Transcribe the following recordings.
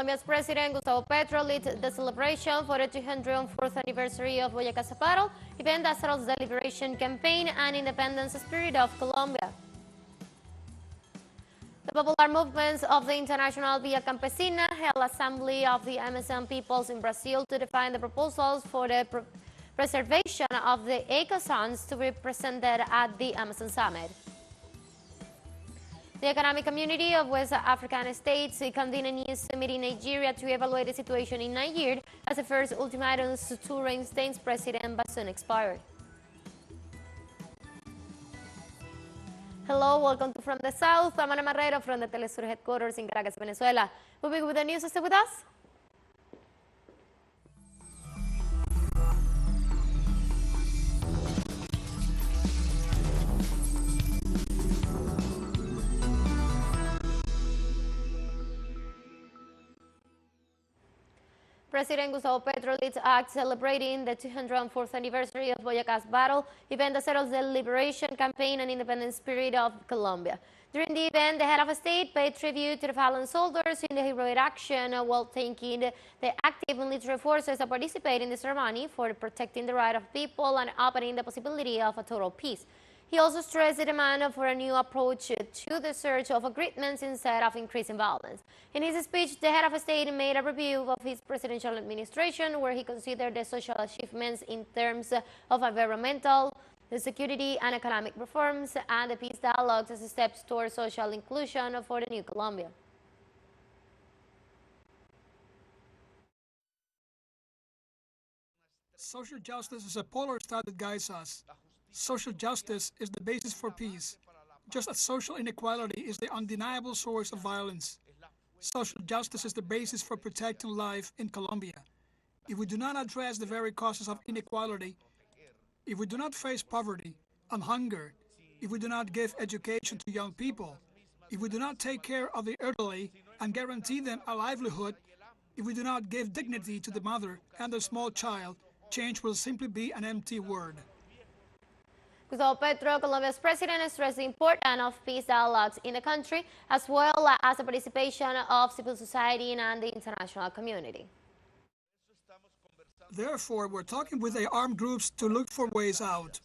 Colombia's President Gustavo Petro leads the celebration for the 204th anniversary of Boyacá battle, event that settles the liberation campaign and independence spirit of Colombia. The popular movements of the International Via Campesina held assembly of the Amazon peoples in Brazil to define the proposals for the preservation of the ecozones to be presented at the Amazon Summit. The Economic Community of West African States convened a new summit in Nigeria to evaluate the situation in Niger as the first ultimatums to reinstate President Bazoum expired. Hello, welcome to From the South. I'm Ana Marrero from the TeleSUR headquarters in Caracas, Venezuela. We'll be with the news. Stay with us. President Gustavo Petro leads act celebrating the 204th anniversary of Boyacá's battle, event that settles the liberation campaign and independence spirit of Colombia. During the event, the head of state paid tribute to the fallen soldiers in the heroic action while thanking the active military forces that participate in the ceremony for protecting the right of people and opening the possibility of a total peace. He also stressed the demand for a new approach to the search of agreements instead of increasing violence. In his speech, the head of state made a review of his presidential administration, where he considered the social achievements in terms of environmental, the security and economic reforms, and the peace dialogues as steps towards social inclusion for the new Colombia. Social justice is a polar star that guides us. Social justice is the basis for peace, just as social inequality is the undeniable source of violence. Social justice is the basis for protecting life in Colombia. If we do not address the very causes of inequality, if we do not face poverty and hunger, if we do not give education to young people, if we do not take care of the elderly and guarantee them a livelihood, if we do not give dignity to the mother and the small child, change will simply be an empty word. Gustavo Petro, Colombia's president, stressed the importance of peace dialogues in the country, as well as the participation of civil society and the international community. Therefore, we're talking with the armed groups to look for ways out,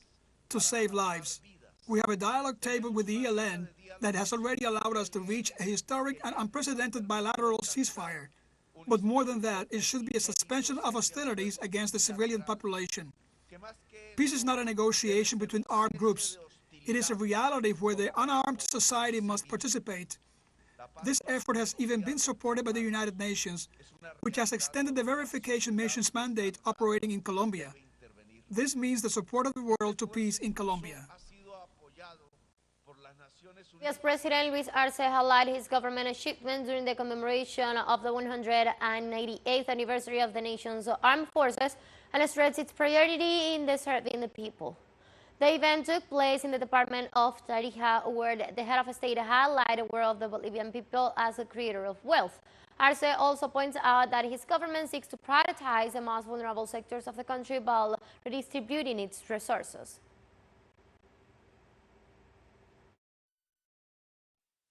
to save lives. We have a dialogue table with the ELN that has already allowed us to reach a historic and unprecedented bilateral ceasefire. But more than that, it should be a suspension of hostilities against the civilian population. Peace is not a negotiation between armed groups. It is a reality where the unarmed society must participate. This effort has even been supported by the United Nations, which has extended the verification mission's mandate operating in Colombia. This means the support of the world to peace in Colombia. Yes, President Luis Arce highlighted his government achievements during the commemoration of the 198th anniversary of the nation's armed forces and stressed its priority in serving the people. The event took place in the department of Tarija, where the head of state highlighted the role of the Bolivian people as a creator of wealth. Arce also points out that his government seeks to prioritize the most vulnerable sectors of the country while redistributing its resources.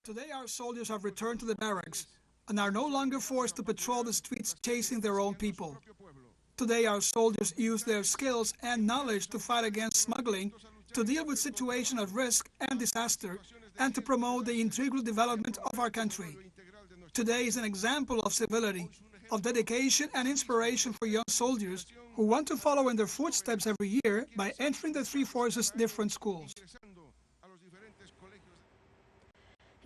Today our soldiers have returned to the barracks and are no longer forced to patrol the streets chasing their own people. Today our soldiers use their skills and knowledge to fight against smuggling, to deal with situations of risk and disaster, and to promote the integral development of our country. Today is an example of civility, of dedication and inspiration for young soldiers who want to follow in their footsteps every year by entering the three forces' different schools.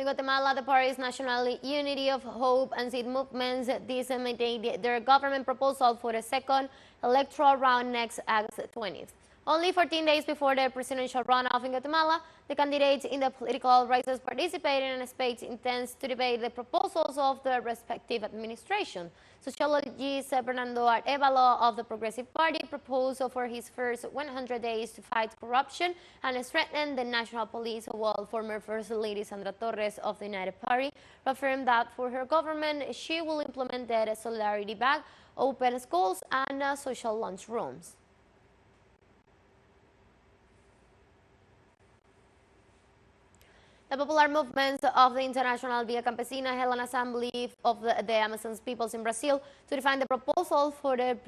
In Guatemala, the party's National Unity of Hope and Seed movements disseminated their government proposal for the second electoral round next August 20th. Only 14 days before the presidential runoff in Guatemala, the candidates in the political races participated in a space intends to debate the proposals of their respective administration. Sociologist Fernando Arevalo of the Progressive Party proposed for his first 100 days to fight corruption and strengthen the national police, while former First Lady Sandra Torres of the United Party affirmed that for her government she will implement the Solidarity Bag, open schools and social lunchrooms. The popular movement of the International Via Campesina held an assembly of the Amazon peoples in Brazil to define the proposal for the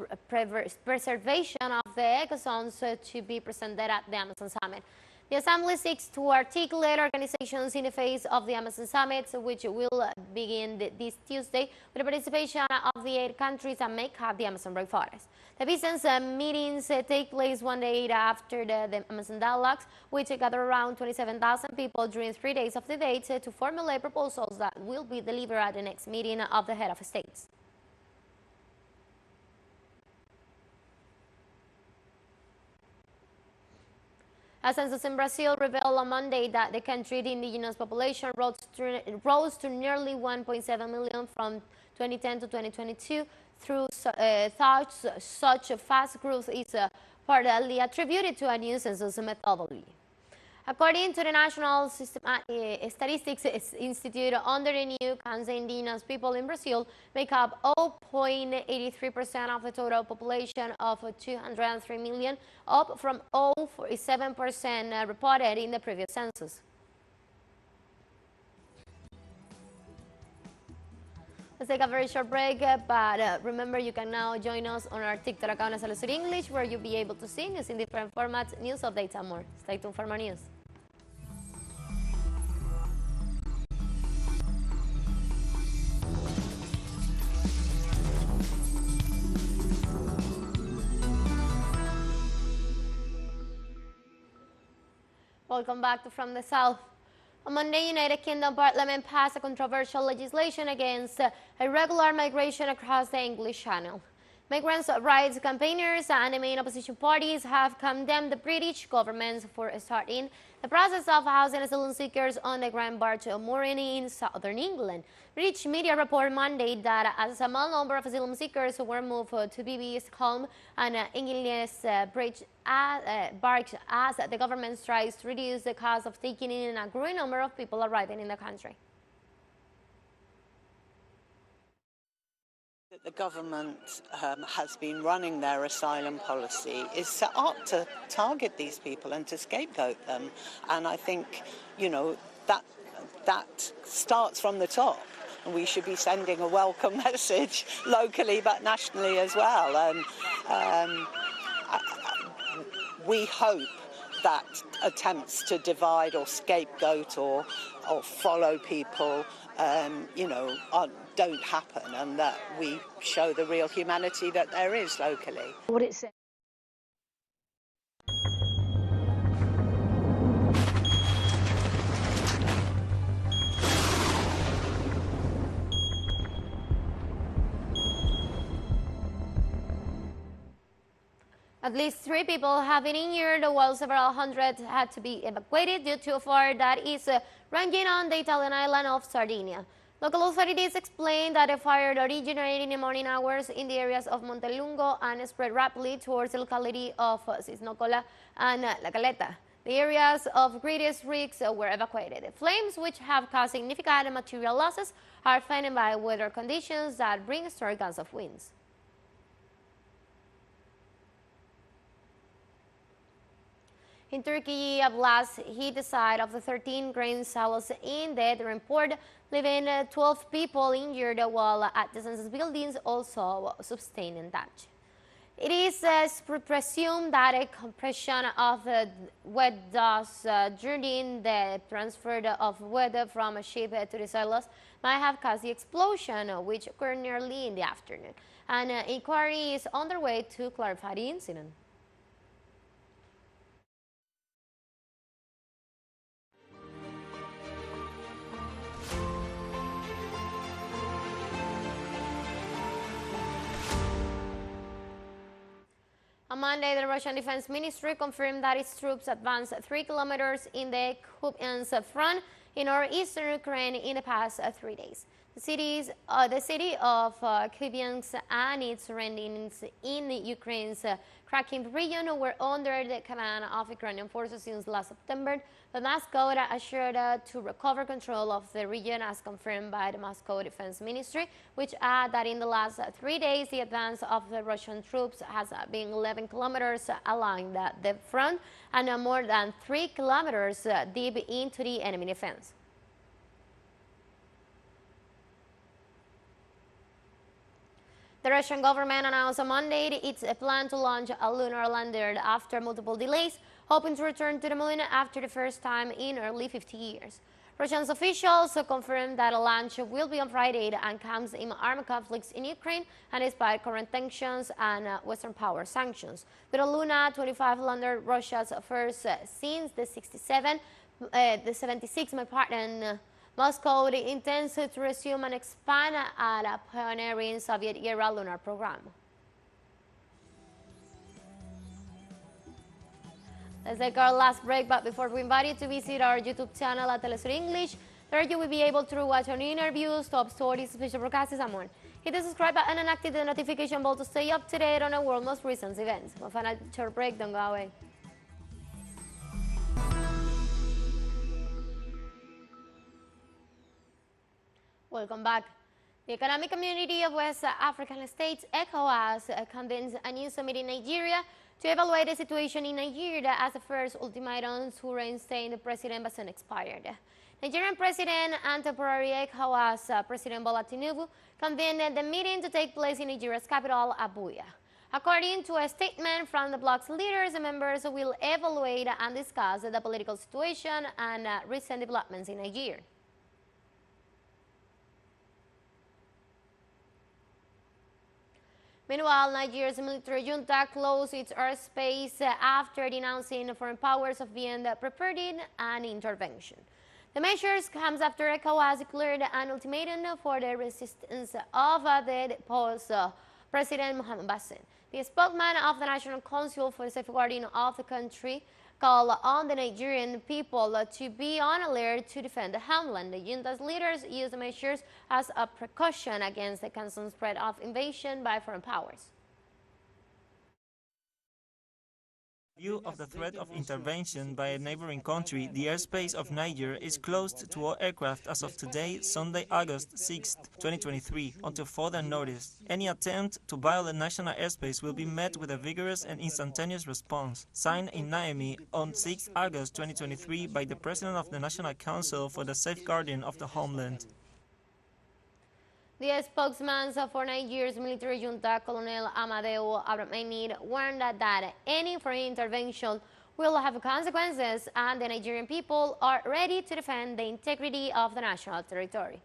preservation of the ecozones to be presented at the Amazon Summit. The assembly seeks to articulate organizations in the face of the Amazon Summit, which will begin this Tuesday with the participation of the 8 countries that make up the Amazon rainforest. The business meetings take place one day after the Amazon Dialogues, which gather around 27,000 people during 3 days of debate to formulate proposals that will be delivered at the next meeting of the head of states. A census in Brazil revealed on Monday that the country's indigenous population rose to nearly 1.7 million from 2010 to 2022. Through such fast growth is partly attributed to a new census methodology. According to the National Statistics Institute, under the new count, the indigenous people in Brazil make up 0.83% of the total population of 203 million, up from 0.47% reported in the previous census. Let's take a very short break, but remember you can now join us on our TikTok account as TeleSUR English, where you'll be able to see news in different formats, news updates and more. Stay tuned for more news. Welcome back to From the South. On Monday, United Kingdom Parliament passed a controversial legislation against irregular migration across the English Channel. Migrants' rights campaigners and the main opposition parties have condemned the British government for starting the process of housing asylum seekers on the Grand Barge mooring in southern England. British media report Monday that a small number of asylum seekers were moved to BB's Calm and English barge as the government tries to reduce the cost of taking in a growing number of people arriving in the country. The government has been running their asylum policy is set up to target these people and to scapegoat them. And I think, you know, that starts from the top. And we should be sending a welcome message locally but nationally as well. And we hope that attempts to divide or scapegoat or follow people, you know, don't happen, and that we show the real humanity that there is locally. What it said. At least 3 people have been injured, while several hundred had to be evacuated due to a fire that is raging on the Italian island of Sardinia. Local authorities explained that the fire originated in the morning hours in the areas of Montelungo and spread rapidly towards the locality of Cisnocola and La Caleta. The areas of greatest risk were evacuated. The flames, which have caused significant material losses, are fanned by weather conditions that bring strong gusts of winds. In Turkey, a blast hit the side of the 13 grain silos in the Edremit port, leaving 12 people injured, while at the census buildings also sustained damage. It is presumed that a compression of wet dust during the transfer of weather from a ship to the silos might have caused the explosion, which occurred nearly in the afternoon. An inquiry is underway to clarify the incident. On Monday, the Russian Defense Ministry confirmed that its troops advanced 3 kilometers in the Kupiansk front in northeastern Ukraine in the past 3 days. The city of Kupiansk and its surroundings in Ukraine's Kharkiv region were under the command of Ukrainian forces since last September, but Moscow assured to recover control of the region as confirmed by the Moscow Defense Ministry, which added that in the last 3 days the advance of the Russian troops has been 11 kilometers along the front and more than 3 kilometers deep into the enemy defense. The Russian government announced on Monday its plan to launch a lunar lander after multiple delays, hoping to return to the moon after the first time in early 50 years. Russian officials confirmed that a launch will be on Friday and comes in armed conflicts in Ukraine and despite current tensions and Western power sanctions. The Luna 25 lander, Russia's first since the 76, Moscow intends to resume and expand a pioneering Soviet-era lunar program. Let's take our last break, but before we invite you to visit our YouTube channel at TeleSUR English, there you will be able to watch our interviews, top stories, special broadcasts, and more. Hit the subscribe button and activate the notification bell to stay up to date on the world's most recent events. We'll find a short break, don't go away. Welcome back. The Economic Community of West African States, ECOWAS, convenes a new summit in Nigeria to evaluate the situation in Nigeria as the first ultimatum to reinstate President Bazoum expired. Nigerian President and temporary ECOWAS President Bola Tinubu convened the meeting to take place in Nigeria's capital, Abuja. According to a statement from the bloc's leaders, the members will evaluate and discuss the political situation and recent developments in Nigeria. Meanwhile, Nigeria's military junta closed its airspace after denouncing foreign powers of being preparing an intervention. The measures comes after ECOWAS declared an ultimatum for the resistance of the deposed President Mohamed Bazoum. The spokesman of the National Council for the Safeguarding of the Country called on the Nigerian people to be on alert to defend the homeland. The junta's leaders used the measures as a precaution against the constant spread of invasion by foreign powers. In view of the threat of intervention by a neighboring country, the airspace of Niger is closed to all aircraft as of today, Sunday, August 6, 2023, until further notice. Any attempt to violate national airspace will be met with a vigorous and instantaneous response. Signed in Niamey on 6 August 2023 by the President of the National Council for the Safeguarding of the Homeland. The spokesman for Nigeria's military junta, Colonel Amadeu Abramenid, warned that any foreign intervention will have consequences and the Nigerian people are ready to defend the integrity of the national territory.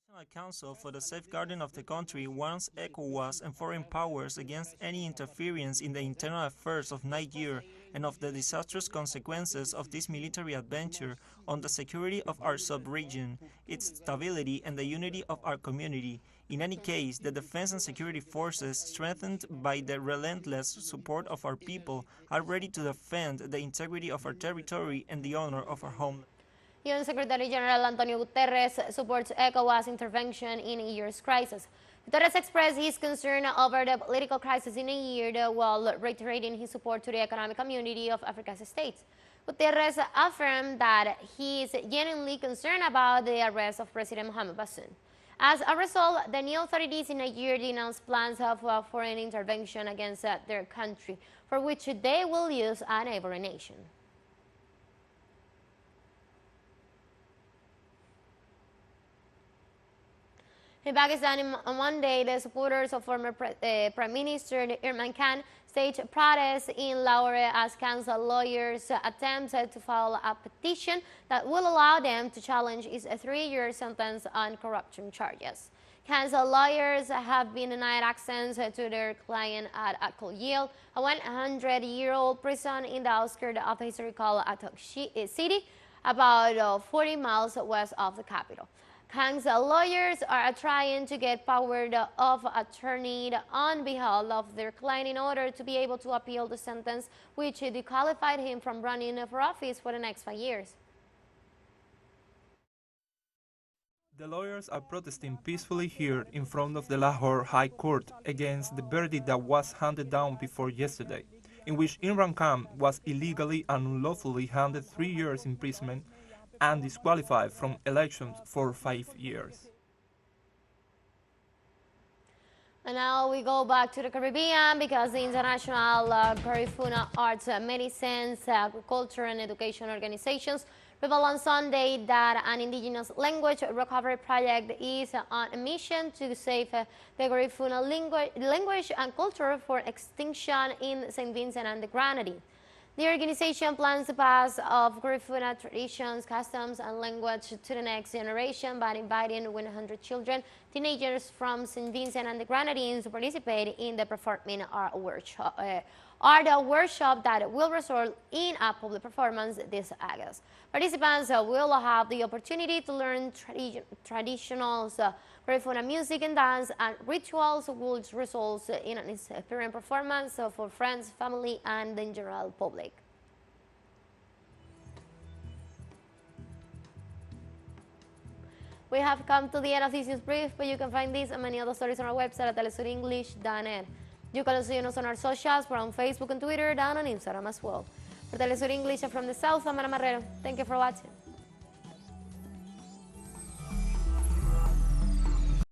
The National Council for the Safeguarding of the Country warns ECOWAS and foreign powers against any interference in the internal affairs of Nigeria and of the disastrous consequences of this military adventure on the security of our sub-region, its stability and the unity of our community. In any case, the defense and security forces, strengthened by the relentless support of our people, are ready to defend the integrity of our territory and the honor of our homeland. UN Secretary General Antonio Guterres supports ECOWAS intervention in Nigeria's crisis. Guterres expressed his concern over the political crisis in Nigeria while reiterating his support to the Economic Community of Africa's states. Guterres affirmed that he is genuinely concerned about the arrest of President Mohamed Bazoum. As a result, the new authorities in Nigeria denounced plans of foreign intervention against their country, for which they will use a neighboring nation. In Pakistan, on Monday, the supporters of former Prime Minister Imran Khan staged protests in Lahore as Khan's lawyers attempted to file a petition that will allow them to challenge his 3-year sentence on corruption charges. Khan's lawyers have been denied access to their client at Akul Yale, a 100-year-old prison in the outskirts of the historical Atok city, about 40 miles west of the capital. Khan's lawyers are trying to get power of attorney on behalf of their client in order to be able to appeal the sentence, which disqualified him from running for office for the next 5 years. The lawyers are protesting peacefully here in front of the Lahore High Court against the verdict that was handed down before yesterday, in which Imran Khan was illegally and unlawfully handed 3 years imprisonment and disqualified from elections for 5 years. And now we go back to the Caribbean because the International Garifuna Arts, Medicine, Agriculture and Education organizations revealed on Sunday that an indigenous language recovery project is on a mission to save the Garifuna language and culture for extinction in St. Vincent and the Grenadines. The organization plans to pass of Garifuna traditions, customs, and language to the next generation by inviting 100 children, teenagers from St. Vincent and the Grenadines to participate in the performing art workshop that will result in a public performance this August. Participants will have the opportunity to learn traditional Garifuna music and dance and rituals, which results in an inspiring performance for friends, family, and the general public. We have come to the end of this news brief, but you can find this and many other stories on our website at telesurenglish.net. You can also join us on our socials. We're on Facebook and Twitter, and on Instagram as well. For TeleSUR English from the South, I'm Ana Marrero. Thank you for watching.